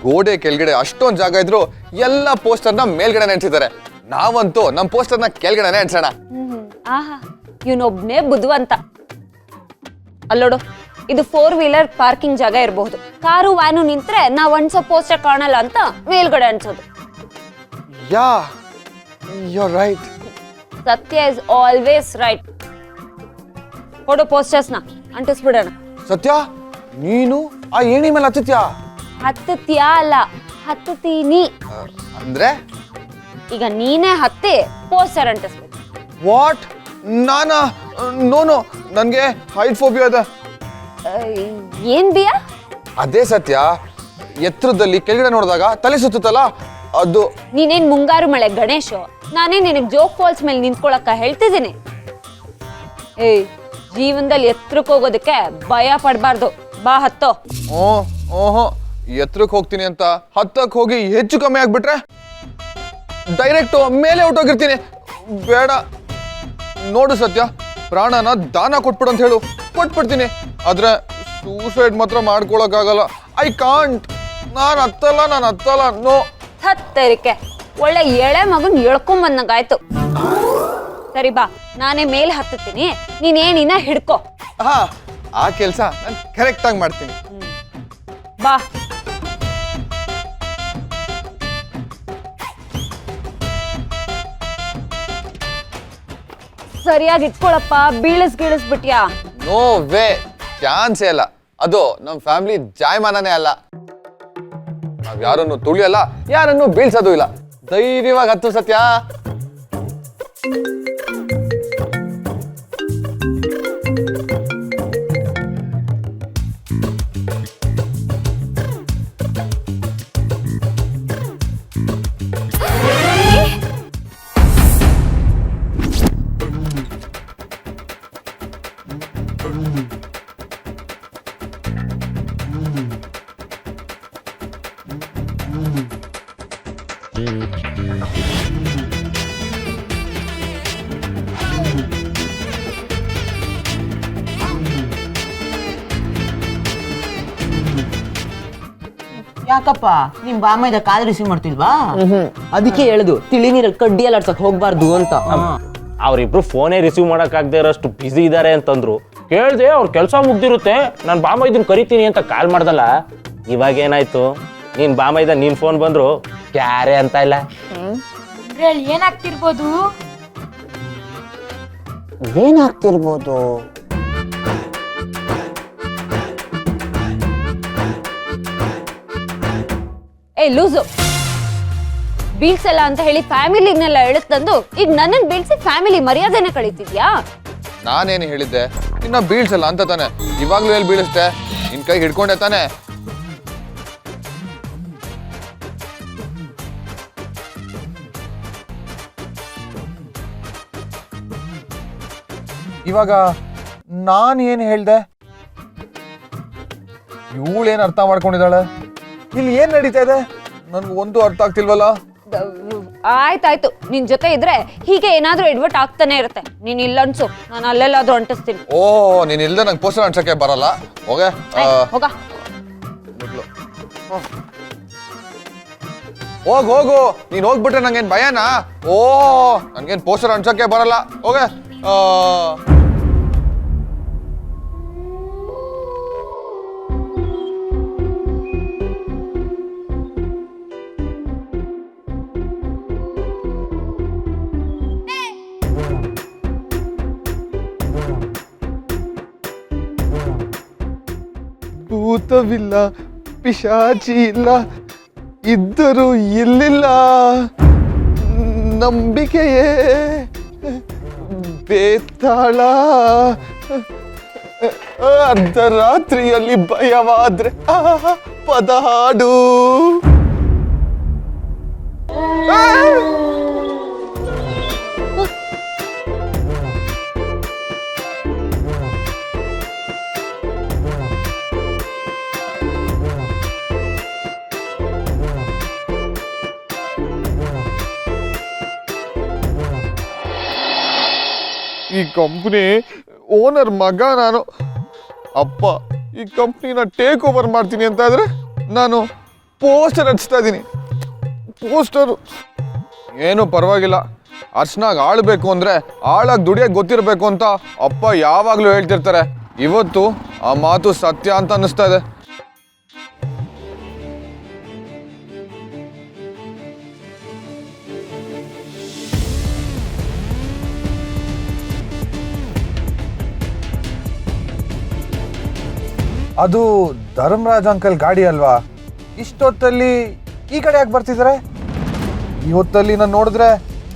ಗೋಡೆ ಕೆಳಗಡೆ ಅಷ್ಟೊಂದು ಜಾಗ ಇದ್ರು ಎಲ್ಲ ಪೋಸ್ಟರ್ನ ಮೇಲ್ಗಡೆ ನೆನ್ಸಿದ್ದಾರೆ. ನಾವಂತೂ ನಮ್ಮ ಪೋಸ್ಟರ್ನ ಕೆಳಗಡೆ ನೆನ್ಸೋಣ. ಆಹಾ ಇವನೊಬ್ನೇ ಬುದ್ಧಿವಂತ. ಅಲ್ಲೋಡು, ಇದು 4 ವೀಲರ್ ಪಾರ್ಕಿಂಗ್ ಜಾಗ ಇರಬಹುದು. ಕಾರು ವ್ಯಾನು ನಿಂತ್ರೆ ನಾವ್ ಅನ್ಸೋ ಪೋಸ್ಟರ್ ಕಾಣಲ್ಲ ಅಂತ ಮೇಲ್ಗಡೆ ಅನ್ಸೋದು. Yeah you are right. ಸತ್ಯ ಇಸ್ ಆಲ್ವೇಸ್ ರೈಟ್. ಕೊಡು ಪೋಸ್ಟರ್ಸ್ನ ಅಂಟಿಸ್ಬಿಡೋಣ. ಸತ್ಯ, ನೀನು ಆ ಏಣಿ ಮೇಲೆ ಹತ್ತತ್ಯಾ? ಹತ್ತತ್ಯಾ ಅಲ್ಲ, ಹತ್ತತೀನಿ. ಅಂದ್ರೆ ಈಗ ನೀನೇ ಹತ್ತಿ ಪೋಸ್ಟರ್ ಅಂಟಿಸ್ಬೇಕು. ವಾಟ್? ನಾನಾ? ನೋನು, ನನ್ಗೆ ಹೈಟ್ ಫೋಬಿಯಾ ಇದೆ. ಏನ್ ಬಿಯಾ? ಅದೇ ಸತ್ಯ, ಎತ್ತರದಲ್ಲಿ ಕೆಳಗಡೆ ನೋಡಿದಾಗ ತಲೆ ಸುತ್ತಲ್ಲ ಅದು. ನೀನೇನ್ ಮುಂಗಾರು ಮಳೆ ಗಣೇಶ್? ನಾನೇ ನಿನಗ್ ಜೋಗ್ ಫಾಲ್ಸ್ ಮೇಲೆ ನಿಂತ್ಕೊಳಕ್ಕ ಹೇಳ್ತಿದ್ದೀನಿ. ಜೀವನದಲ್ಲಿ ಎತ್ತರಕ್ಕೆ ಹೋಗೋದಕ್ಕೆ ಭಯ ಪಡ್ಬಾರ್ದು. ಬಾ ಹತ್ತೋ. ಓಹೋ, ಎತ್ತರಕ್ಕೆ ಹೋಗ್ತೀನಿ ಅಂತ ಹತ್ತಕ್ಕೆ ಹೋಗಿ ಹೆಚ್ಚು ಕಮ್ಮಿ ಆಗ್ಬಿಟ್ರೆ ಡೈರೆಕ್ಟ್ ಮೇಲೆ ಹೊಟ್ಟೋಗಿರ್ತೀನಿ. ಬೇಡ. ನೋಡು ಸತ್ಯ, ಪ್ರಾಣನ ದಾನ ಕೊಟ್ಬಿಡು ಅಂತ ಹೇಳು, ಕೊಟ್ಬಿಡ್ತೀನಿ. ಆದ್ರೆ ಸೂಸೈಡ್ ಮಾತ್ರ ಮಾಡ್ಕೊಳಕ್ಕಾಗಲ್ಲ. I can't. ನಾನು ಹತ್ತಲ್ಲ. ನೋ. ಹತ್ತರಿಕೆ ಒಳ್ಳೆ ಎಳೆ ಮಗನ್ ಎಳ್ಕೊಂಡ್ ಬಂದಂಗಾಯ್ತು. ಸರಿ ಬಾ, ನಾನೇ ಮೇಲೆ ಹತ್ತುತ್ತೀನಿ, ನೀನೇನಿನ ಹಿಡ್ಕೋ. ಹಾ, ಆ ಕೆಲ್ಸ ನಾನು ಕರೆಕ್ಟ್ ಆಗಿ ಮಾಡ್ತೀನಿ. ಬಾ. ಸರಿಯಾಗಿ ಇಟ್ಕೊಳಪ್ಪ, ಬೀಳಿಸ್ಬಿಟ್ಯಾ? ನೋ ವೇ, ಚಾನ್ಸೇ ಇಲ್ಲ. ಅದು ನಮ್ಮ ಫ್ಯಾಮಿಲಿ ಜಾಯಮಾನನೇ ಅಲ್ಲ. ನಾವ್ ಯಾರನ್ನು ತುಳಿಯಲ್ಲ, ಯಾರನ್ನು ಬೀಳ್ಸೋದು ಇಲ್ಲ. ಧೈರ್ಯವಾಗಿ ಹತ್ತು ಸತ್ಯ. ಯಾಕಪ್ಪ ನಿಮ್ ಬಾಮೈದ ಕಾಲ್ ರಿಸೀವ್ ಮಾಡ್ತಿಲ್ವಾ? ಅದಕ್ಕೆ ಹೇಳುದು ತಿಳಿ ನೀರಲ್ಲಿ ಕಡ್ಡಿ ಎಲ್ಲ ಆಡ್ಸಕ್ ಹೋಗ್ಬಾರ್ದು ಅಂತ. ಅವ್ರಿಬ್ರು ಫೋನೇ ರಿಸೀವ್ ಮಾಡಕ್ ಆಗದೆ ಇರೋಷ್ಟು ಬಿಸಿ ಇದಾರೆ ಅಂತಂದ್ರು. ಕೇಳ್ದೆ ಅವ್ರ ಕೆಲಸ ಮುಗ್ದಿರುತ್ತೆ, ನಾನು ಬಾಮೈದನ್ ಕರಿತೀನಿ ಅಂತ ಕಾಲ್ ಮಾಡ್ದಲ್ಲ. ಇವಾಗ ಏನಾಯ್ತು, ನೀನ್ ಬಾಮೈದ ನೀನ್ ಫೋನ್ ಬಂದ್ರು ಕ್ಯಾರೆ ಅಂತ ಇಲ್ಲ. ಏನಾಗ್ತಿರ್ಬೋದು? ಲೂಸು, ಬೀಳ್ಸಲ್ಲ ಅಂತ ಹೇಳಿ ಫ್ಯಾಮಿಲಿನೆಲ್ಲ ಎಳೆಸ್ತಂದು ಈಗ ನನ್ನನ್ನು ಬೀಳ್ಸಿ ಫ್ಯಾಮಿಲಿ ಮರ್ಯಾದೆನೆ ಕಳೀತಿದ್ಯಾ? ನಾನೇನು ಹೇಳಿದ್ದೆ, ನಿನ್ನ ಬೀಳ್ಸಲ್ಲ ಅಂತ ತಾನೆ. ಇವಾಗ್ಲೂ ಎಲ್ಲಿ ಬೀಳಿಸ್ತೆ? ನಿನ್ ಕೈ ಹಿಡ್ಕೊಂಡೆ ತಾನೆ. ಇವಾಗ ನಾನು ಏನು ಹೇಳ್ದೆ? ಇವಳೇನು ಅರ್ಥ ಮಾಡ್ಕೊಂಡಿದ್ದಾಳೆ? ಇಲ್ಲಿ ಏನ್ ನಡೀತಾ ಇದೆ ನನ್ಗೆ ಒಂದು ಅರ್ಥ ಆಗ್ತಿಲ್ವಲ್ಲ. ಆಯ್ತಾಯ್ತು, ನಿನ್ ಜೊತೆ ಇದ್ರೆ ಹೀಗೆ ಏನಾದ್ರೂ ಎಡ್ವರ್ಟ್ ಆಗ್ತಾನೆ ಇರುತ್ತೆ. ನೀನ್ ಇಲ್ಲ ಅನ್ಸು, ನಾನು ಅಲ್ಲೆಲ್ಲಾದ್ರೂ ಅಂಟಿಸ್ತೀನಿ. ಓ, ನೀನ್ ಇಲ್ದೆ ನಂಗೆ ಪೋಸ್ಟರ್ ಅನ್ಸಕ್ಕೆ ಬರಲ್ಲ. ಹೋಗೆ ಹೋಗ. ಹೋಗು. ನೀನ್ ಹೋಗ್ಬಿಟ್ರೆ ನಂಗೇನ್ ಭಯನಾ? ಓ, ನನ್ಗೇನ್ ಪೋಸ್ಟರ್ ಅನ್ಸಕ್ಕೆ ಬರಲ್ಲ. ಹೋಗೆ. ಭೂತವಿಲ್ಲ, ಪಿಶಾಚಿ ಇಲ್ಲ, ಇದ್ದರೂ ಇಲ್ಲಿಲ್ಲ. ನಂಬಿಕೆಯೇ ಬೇತಾಳ. ಅರ್ಧರಾತ್ರಿಯಲ್ಲಿ ಭಯವಾದ್ರೆ ಪದ ಹಾಡು. ಈ ಕಂಪ್ನಿ ಓನರ್ ಮಗ ನಾನು. ಅಪ್ಪ ಈ ಕಂಪ್ನಿನ ಟೇಕ್ ಓವರ್ ಮಾಡ್ತೀನಿ ಅಂತ ಇದ್ರೆ ನಾನು ಪೋಸ್ಟರ್ ಹಚ್ತಾ ಇದ್ದೀನಿ. ಪೋಸ್ಟರು ಏನು ಪರವಾಗಿಲ್ಲ. ಅರ್ಶನಾಗ್ ಆಳ್ಬೇಕು ಅಂದ್ರೆ ಆಳಾಗಿ ದುಡಿಯೋಕೆ ಗೊತ್ತಿರಬೇಕು ಅಂತ ಅಪ್ಪ ಯಾವಾಗಲೂ ಹೇಳ್ತಿರ್ತಾರೆ. ಇವತ್ತು ಆ ಮಾತು ಸತ್ಯ ಅಂತ ಅನ್ನಿಸ್ತಾ ಇದೆ. ಅದು ಧರ್ಮರಾಜ್ ಅಂಕಲ್ ಗಾಡಿ ಅಲ್ವಾ? ಇಷ್ಟೊತ್ತಲ್ಲಿ ಈ ಕಡೆ ಯಾಕೆ ಬರ್ತಿದ್ದಾರೆ? ಈ ಹೊತ್ತಲ್ಲಿ ನಾನು ನೋಡಿದ್ರೆ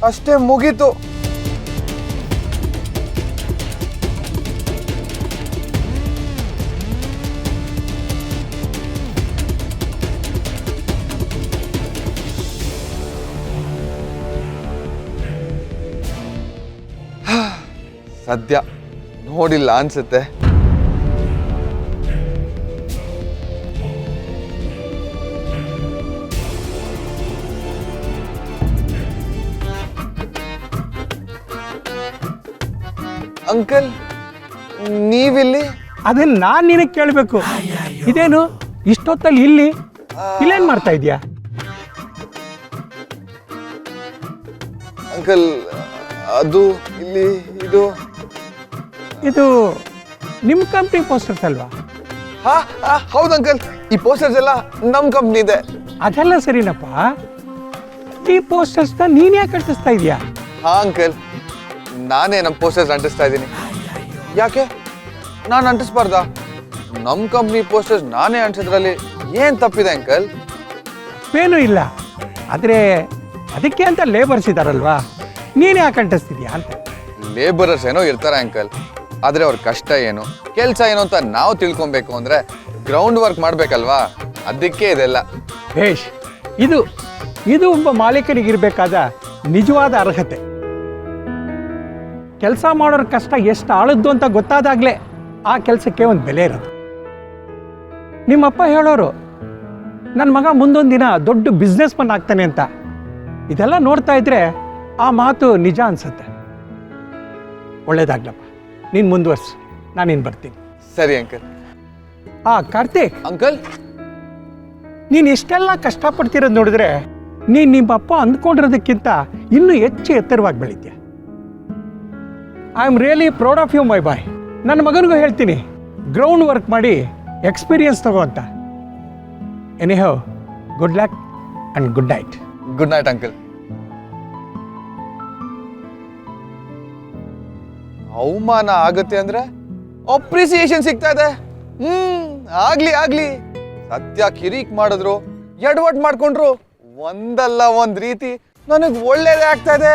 ಅಷ್ಟೇ ಮುಗೀತು. ಸದ್ಯ ನೋಡಿಲ್ಲ ಅನ್ಸುತ್ತೆ. ಅಂಕಲ್ ನೀವಿಲ್ಲಿ? ಅದನ್ನ ನಾನು ನಿನಗೆ ಕೇಳಬೇಕು. ಇದೇನು ಇಷ್ಟೊತ್ತಲ್ಲಿ ಇಲ್ಲೇನು ಮಾಡ್ತಾ ಇದೀಯಾ? ಅಂಕಲ್ ಅದು ಇಲ್ಲಿ ಇದು ನಿಮ್ಮ ಕಂಪ್ನಿ ಪೋಸ್ಟರ್ಸ್ ಅಲ್ವಾ? ಹೌದು ಅಂಕಲ್, ಈ ಪೋಸ್ಟರ್ಸ್ ಎಲ್ಲ ನಮ್ಮ ಕಂಪ್ನಿ ಇದೆ. ಅದೆಲ್ಲ ಸರಿನಪ್ಪ. ಈ ಪೋಸ್ಟರ್ಸ್ನ ನೀನು ಯಾಕೆ ಅಂಟಿಸ್ತಾ ಇದೀಯಾ? ಹಾ ಅಂಕಲ್, ನಾನೇ ನಮ್ಮ ಪೋಸ್ಟರ್ಸ್ ಅಂಟಿಸ್ತಾ ಇದ್ದೀನಿ. ಯಾಕೆ ನಾನು ಅಂಟಿಸ್ಬಾರ್ದಾ? ನಮ್ಮ ಕಂಪ್ನಿ ಪೋಸ್ಟರ್ಸ್ ನಾನೇ ಅಂಟಿಸಿದ್ರಲ್ಲಿ ಏನು ತಪ್ಪಿದೆ ಅಂಕಲ್? ಏನೂ ಇಲ್ಲ. ಆದರೆ ಅದಕ್ಕೆ ಅಂತ ಲೇಬರ್ಸ್ ಇದ್ದಾರಲ್ವಾ, ನೀನು ಯಾಕೆ ಅಂಟಿಸ್ತಿದ್ಯಾ ಅಂತ. ಲೇಬರರ್ಸ್ ಏನೋ ಇರ್ತಾರೆ ಅಂಕಲ್, ಆದರೆ ಅವ್ರ ಕಷ್ಟ ಏನು, ಕೆಲಸ ಏನು ಅಂತ ನಾವು ತಿಳ್ಕೊಬೇಕು ಅಂದರೆ ಗ್ರೌಂಡ್ ವರ್ಕ್ ಮಾಡಬೇಕಲ್ವಾ? ಅದಕ್ಕೆ ಇದೆಲ್ಲ. ಭೇಷ್, ಇದು ಒಬ್ಬ ಮಾಲೀಕನಿಗಿರಬೇಕಾದ ನಿಜವಾದ ಅರ್ಹತೆ. ಕೆಲಸ ಮಾಡೋರ ಕಷ್ಟ ಎಷ್ಟು ಆಳದ್ದು ಅಂತ ಗೊತ್ತಾದಾಗಲೇ ಆ ಕೆಲಸಕ್ಕೆ ಒಂದು ಬೆಲೆ ಇರೋದು. ನಿಮ್ಮಪ್ಪ ಹೇಳೋರು ನನ್ನ ಮಗ ಮುಂದೊಂದು ದಿನ ದೊಡ್ಡ ಬಿಸ್ನೆಸ್ ಮನ್ ಆಗ್ತಾನೆ ಅಂತ. ಇದೆಲ್ಲ ನೋಡ್ತಾ ಇದ್ರೆ ಆ ಮಾತು ನಿಜ ಅನ್ಸುತ್ತೆ. ಒಳ್ಳೇದಾಗ್ಲಪ್ಪ, ನೀನು ಮುಂದುವರ್ಸು, ನಾನಿನ್ನು ಬರ್ತೀನಿ. ಸರಿ ಅಂಕಲ್. ಕಾರ್ತಿಕ್ ಅಂಕಲ್, ನೀನು ಇಷ್ಟೆಲ್ಲ ಕಷ್ಟಪಡ್ತಿರೋದು ನೋಡಿದ್ರೆ ನೀನು ನಿಮ್ಮಪ್ಪ ಅಂದ್ಕೊಂಡಿರೋದಕ್ಕಿಂತ ಇನ್ನೂ ಹೆಚ್ಚು ಎತ್ತರವಾಗಿ ಬೆಳಿತೀಯ. I am really proud of you my boy. ನನ್ನ ಮಗನಿಗೂ ಹೇಳ್ತೀನಿ, ಗ್ರೌಂಡ್ ವರ್ಕ್ ಮಾಡಿ ಎಕ್ಸ್ಪೀರಿಯನ್ಸ್ ತಗೋ ಅಂತ. Anyhow, good luck and good night. Good night uncle. ಅವಮಾನ ಆಗುತ್ತೆ ಅಂದ್ರೆ ಅಪ್ರಿಸಿಯೇಷನ್ ಸಿಗ್ತಾ ಇದೆ. ಆಗ್ಲಿ. ಸತ್ಯ ಕಿರಿಕ್ ಮಾಡಿದ್ರು, ಎಡವಟ್ ಮಾಡ್ಕೊಂಡ್ರು, ಒಂದಲ್ಲ ಒಂದ್ ರೀತಿ ನನಗ್ ಒಳ್ಳೇದೇ ಆಗ್ತಾ ಇದೆ.